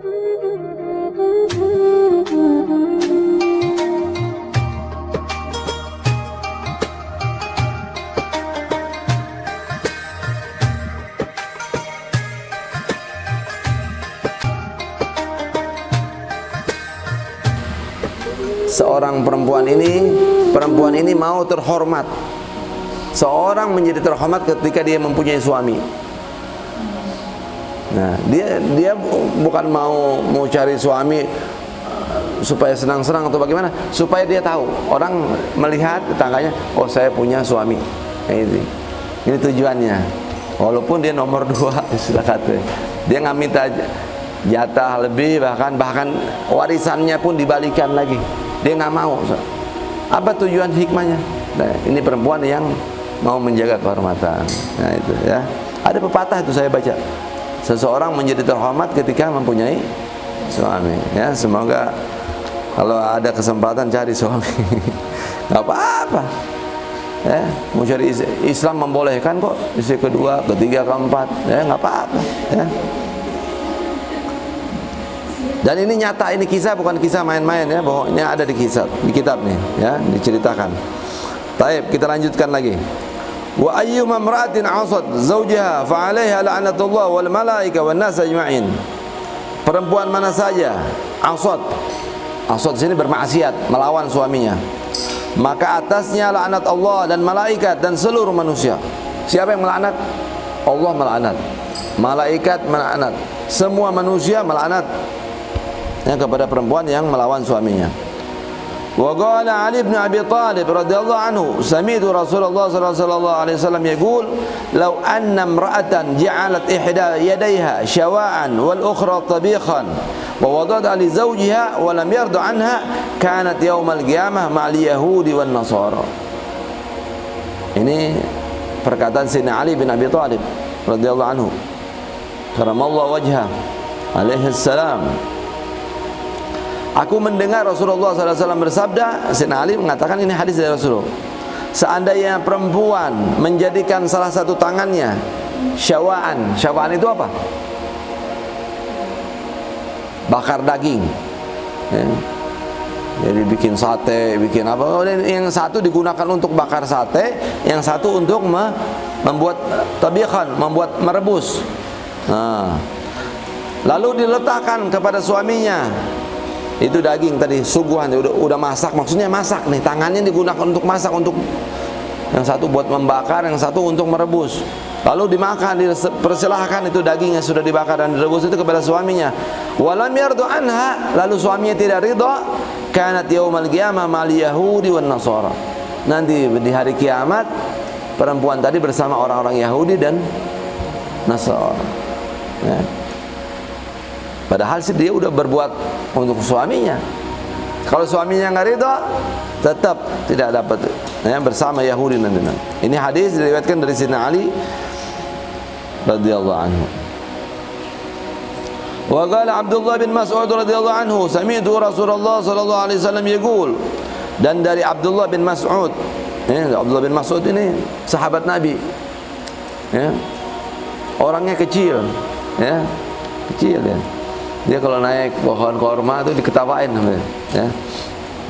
Seorang perempuan ini mau terhormat. Seorang menjadi terhormat ketika dia mempunyai suami. Nah, dia bukan mau cari suami supaya senang-senang atau bagaimana, supaya dia tahu, orang melihat tetangganya, oh saya punya suami. Ini tujuannya. Walaupun dia nomor 2 istilah kata. Dia nggak minta jatah lebih, bahkan warisannya pun dibalikan lagi. Dia nggak mau. Apa tujuan hikmahnya? Nah, ini perempuan yang mau menjaga kehormatan. Nah itu ya. Ada pepatah itu saya baca. Seseorang menjadi terhormat ketika mempunyai suami. Ya, semoga kalau ada kesempatan cari suami. Nggak apa-apa. Ya, mau cari Islam membolehkan kok istri kedua, ketiga, keempat. Ya, nggak apa-apa. Ya. Dan ini nyata, ini kisah, bukan kisah main-main ya, bahwa ini ada di kisah, di kitab nih ya, diceritakan. Baik, kita lanjutkan lagi. Wa ayyuma imra'atin 'asat zawjaha fa 'alaiha la'natullah wal malaika wan nas ajma'in. Perempuan mana saja asad sini bermaksiat, melawan suaminya, maka atasnya laknat Allah dan malaikat dan seluruh manusia. Siapa yang melaknat? Allah melaknat, malaikat melaknat, semua manusia melaknat ya, kepada perempuan yang melawan suaminya. Wa qala Ali bin Abi Thalib radhiyallahu anhu, sami'tu Rasulullah sallallahu alaihi wasallam yaqul, "Law anna imra'atan ja'alat ihda yadayha shawa'an wal ukhra tabikhan wa wada'at li zawjiha wa lam yarda anha, kanat yaumal qiyamah ma'al yahudi wan nasara." Ini perkataan Sayyidina Ali bin Abi Thalib radhiyallahu anhu, karamallahu wajhah alaihi salam. Aku mendengar Rasulullah SAW bersabda, Sayyidina Ali mengatakan, ini hadis dari Rasulullah, seandainya perempuan menjadikan salah satu tangannya syawa'an itu apa? Bakar daging ya. Jadi bikin sate, bikin apa, yang satu digunakan untuk bakar sate, yang satu untuk membuat tabikhan, membuat merebus. Nah, lalu diletakkan kepada suaminya itu daging tadi suguhan, udah masak, maksudnya masak nih, tangannya digunakan untuk masak, untuk yang satu buat membakar, yang satu untuk merebus. Lalu dimakan, dipersilahkan itu daging yang sudah dibakar dan direbus itu kepada suaminya. Walam yardu anha, lalu suaminya tidak ridha, kanat yaumal qiyamah ma'al yahudi wan nasara. Nanti di hari kiamat perempuan tadi bersama orang-orang Yahudi dan Nasara. Ya. Padahal sih dia udah berbuat untuk suaminya. Kalau suaminya nggak ridha, tetap tidak dapat ya, bersama Yahudi nanti. Ini hadis diriwayatkan dari Sayyidina Ali radhiyallahu anhu. Wa qala Abdullah bin Mas'ud radhiyallahu anhu, sami'tu Rasulullah sallallahu alaihi wasallam yaqul. Dan dari Abdullah bin Mas'ud, Abdullah bin Mas'ud ini sahabat Nabi. Ya. Orangnya kecil, ya. Kecil ya. Dia kalau naik pohon korma itu diketawain ya.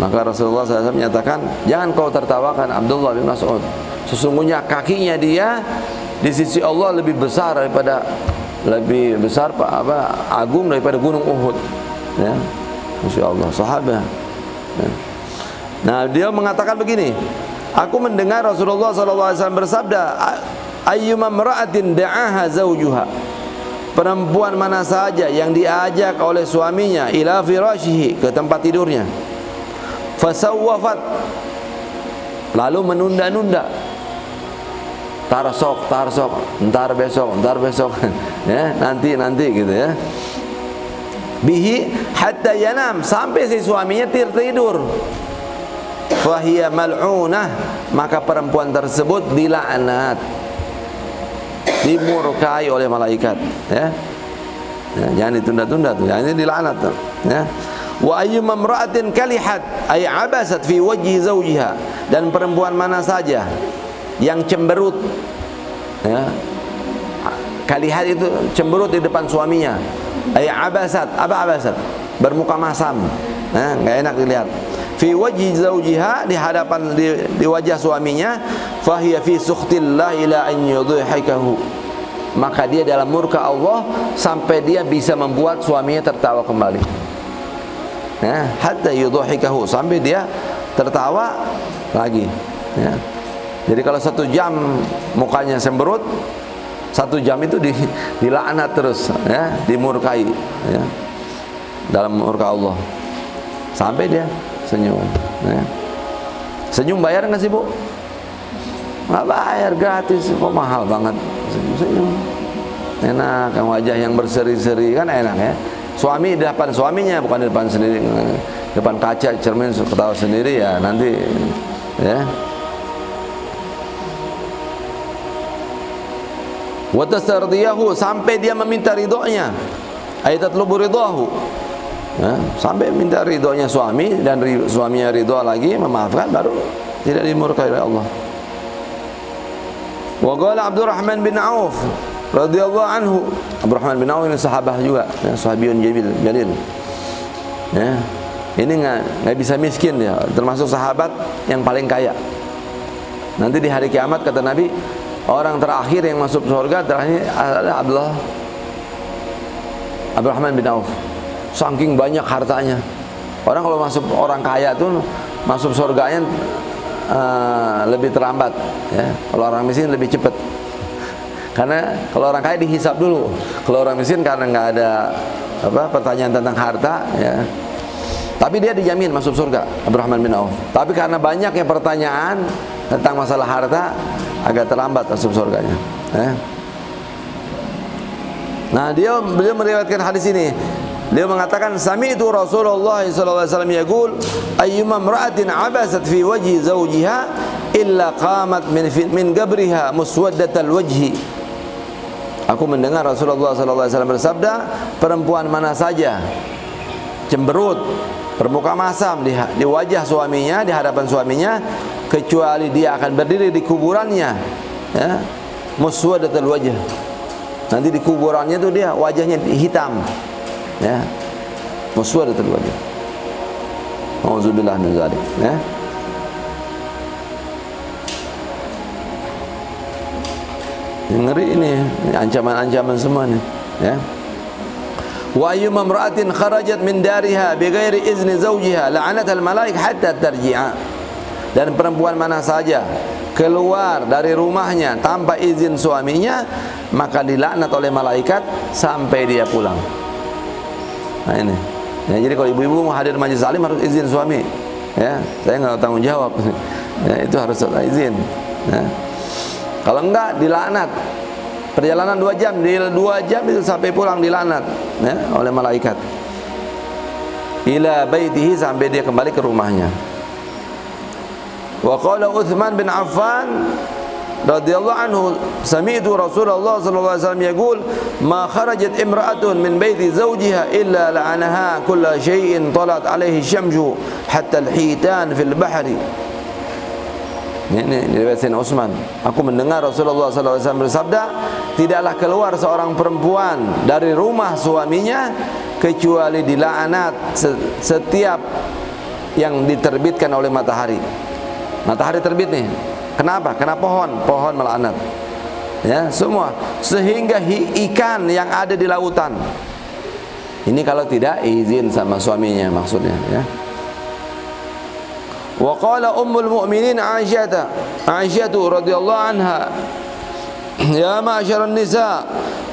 Maka Rasulullah SAW menyatakan, jangan kau tertawakan Abdullah bin Mas'ud, sesungguhnya kakinya dia di sisi Allah lebih besar agung daripada gunung Uhud ya. Masya Allah, sahabat ya. Nah, dia mengatakan begini, aku mendengar Rasulullah SAW bersabda, ayyuma imra'atin da'aha zawjuha, perempuan mana saja yang diajak oleh suaminya ila firashihi, ke tempat tidurnya, fasawwafat, lalu menunda-nunda, tarsok, ntar besok ya, nanti gitu ya, bihi hatta yanam, sampai si suaminya tertidur, fahiya mal'unah, maka perempuan tersebut dilaknat, dimurkai oleh malaikat ya. Jangan ditunda-tunda tuh, ini dilaknat tuh ya. Wa ayyuma imra'atin kalihat ay abasat fi wajhi zawjiha, dan perempuan mana saja yang cemberut ya. Kalihat itu cemberut di depan suaminya, ay abasat. Apa abasat? Bermuka masam, nggak enak dilihat. Fi wajhi zawjiha, di hadapan di wajah suaminya, fahiya fi sukhtillah ila an yudhihikahu, maka dia dalam murka Allah sampai dia bisa membuat suaminya tertawa kembali. Hatta yudhihikahu, sampai dia tertawa lagi. Jadi kalau 1 jam mukanya semberut, 1 jam itu dilaknat terus, dimurkai, dalam murka Allah, sampai dia senyum. Senyum bayar nggak sih, Bu? Nggak bayar, gratis. Kok mahal banget? Senyum enak, wajah yang berseri-seri kan enak ya. Suami di depan suaminya, bukan di depan sendiri, depan kaca cermin ketawa sendiri ya nanti ya. Wa tasardiyahu, sampai dia meminta ridhonya, ayatatlubu ridahu, sampai minta ridhonya suami, dan suaminya ridho lagi, memaafkan, baru tidak dimurkai oleh Allah. Wa qala Abdurrahman bin Auf radhiyallahu anhu, Abdurrahman bin Auf ini sahabat juga, sahabiyun jalil. Ini nggak bisa miskin ya, termasuk sahabat yang paling kaya. Nanti di hari kiamat kata Nabi, orang terakhir yang masuk surga terakhir adalah Abdurrahman bin Auf. Saking banyak hartanya. Orang kalau masuk, orang kaya tuh masuk surganya lebih terlambat ya. Kalau orang miskin lebih cepat. Karena kalau orang kaya dihisap dulu. Kalau orang miskin karena nggak ada pertanyaan tentang harta ya. Tapi dia dijamin masuk surga, Abdurrahman bin Auf. Tapi karena banyaknya pertanyaan tentang masalah harta, agak terlambat masuk surganya. Nah, beliau meriwayatkan hadis ini. Beliau mengatakan, sami'tu Rasulullah sallallahu alaihi wasallam yaqul, ayyuma imra'atin 'abasat fi wajhi zawjiha illa qamat min gabriha muswaddatal wajhi. Aku mendengar Rasulullah sallallahu alaihi wasallam bersabda, perempuan mana saja cemberut, bermuka masam di wajah suaminya, di hadapan suaminya, kecuali dia akan berdiri di kuburannya, ya, muswaddatul wajh. Nanti di kuburannya itu dia wajahnya hitam, ya, muswaddatul wajh. Auzubillah min dzalik, ya. Ngeri ini ancaman-ancaman semua nih, ya. Wa ayyuma imra'atin kharajat min dariha bighairi izni zawjiha la'anatha al-malaik hatta tarji'a. Dan perempuan mana saja keluar dari rumahnya tanpa izin suaminya, maka dilaknat oleh malaikat sampai dia pulang. Nah ini ya, jadi kalau ibu-ibu mau hadir majlis alim harus izin suami, ya. Saya nggak tanggung jawab ya, itu harus izin, ya. Kalau enggak dilaknat. Perjalanan 2 jam, di 2 jam itu sampai pulang dilaknat, ya, oleh malaikat. Ila baitihi, sampai dia kembali ke rumahnya. Wa qala Utsman bin Affan radhiyallahu anhu, sami'tu Rasulullah sallallahu alaihi wasallam yaqul, ma kharajat imra'atun min baiti zawjiha illa la'anaha kulla shay'in talat alaihi syamsu hatta al-hitan fil bahri. Ini riwayat Sayyidina Utsman. Aku mendengar Rasulullah SAW bersabda, tidaklah keluar seorang perempuan dari rumah suaminya kecuali dilaknat setiap yang diterbitkan oleh matahari. Matahari terbit nih. Kenapa? Karena pohon melaknat. Ya, semua, sehingga ikan yang ada di lautan. Ini kalau tidak izin sama suaminya maksudnya, ya. Wa qala ummul mu'minin Aisyah radhiyallahu anha, ya ma'syaran nisa,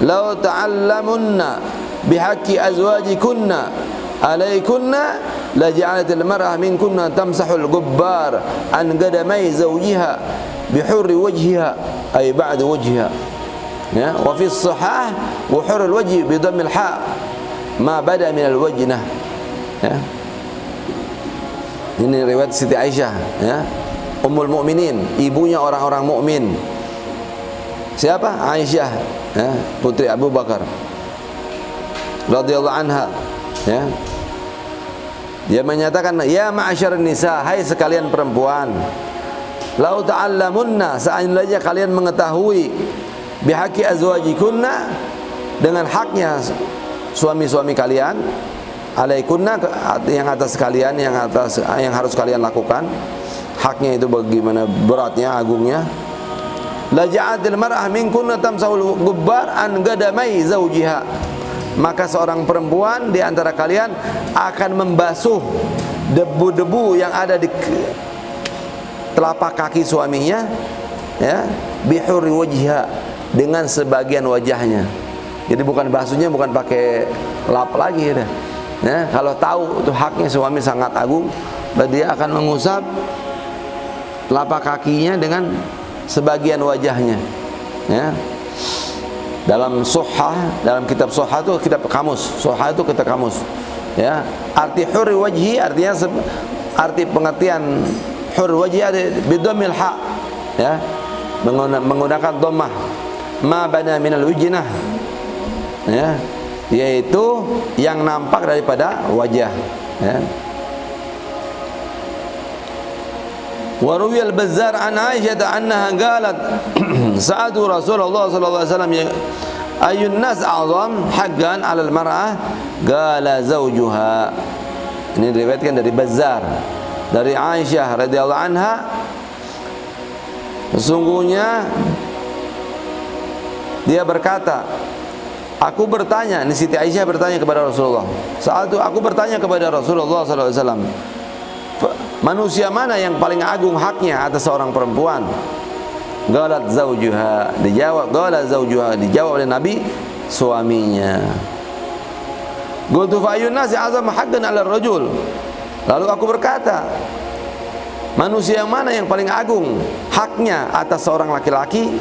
law ta'allamunna bihaqqi azwajikunna alaikunna laja'alatil mar'ah minkunna tamsahul gubbar an qadamai zawjiha bihurri wajhiha ay ba'd wajhiha, ya. Wa fi as-sahih wa hurrul wajhi bi dhammil ha ma bada min al-wajnah, ya. Ini riwayat Siti Aisyah, ya, Ummul Mukminin, ibunya orang-orang mukmin. Siapa? Aisyah, ya, putri Abu Bakar radhiyallahu anha, ya. Dia menyatakan, ya ma'asyaran nisa, hai sekalian perempuan, lau ta'allamunna, seandainya kalian mengetahui bihaqqi azwajikunna, dengan haknya suami-suami kalian, alaikunna, yang atas kalian, yang harus kalian lakukan. Haknya itu bagaimana beratnya, agungnya. La ja'atil mar'ah minkunna tamsahul gubbar an gadamai zawjiha. Maka seorang perempuan di antara kalian akan membasuh debu-debu yang ada di telapak kaki suaminya, ya, bihuri wajhiha, dengan sebagian wajahnya. Jadi bukan basuhnya bukan pakai lap lagi ya. Ya, kalau tahu itu haknya suami sangat agung, dia akan mengusap telapak kakinya dengan sebagian wajahnya, ya. Dalam Suhah, dalam kitab Suhah itu kitab kamus. Suhah itu kitab kamus, ya. Arti hurri wajhi artinya arti pengertian hurri wajhi ada bidomil ha, ya, menggunakan dhammah, ma bana minal wijnah, ya, yaitu yang nampak daripada wajah, ya. Wa ruwiya al-Bazzar an Aisyah annaha qalat sa'atu Rasulullah sallallahu alaihi wasallam ayun nas a'zam haqqan 'ala al-mar'ah qala zawjuha. Ini diriwayatkan dari Bazzar dari Aisyah radhiyallahu anha, sesungguhnya dia berkata, aku bertanya, ini Siti Aisyah bertanya kepada Rasulullah, saat itu aku bertanya kepada Rasulullah sallallahu alaihi wasallam, manusia mana yang paling agung haknya atas seorang perempuan? Galat zaujuha, dijawab galat zaujuha, dijawab oleh Nabi, suaminya. Qultu fa ayyun nasi azam haqqan 'ala ar-rajul. Lalu aku berkata, manusia yang mana yang paling agung haknya atas seorang laki-laki?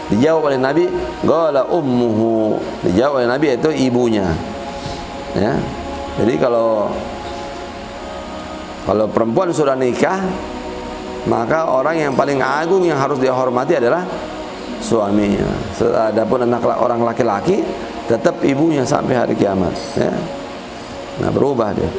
Dijawab oleh Nabi, qala ummuhu, dijawab oleh Nabi yaitu ibunya, ya. Jadi kalau perempuan sudah nikah, maka orang yang paling agung yang harus dihormati adalah suaminya. Adapun orang laki-laki tetap ibunya sampai hari kiamat, ya. Nah, berubah dia.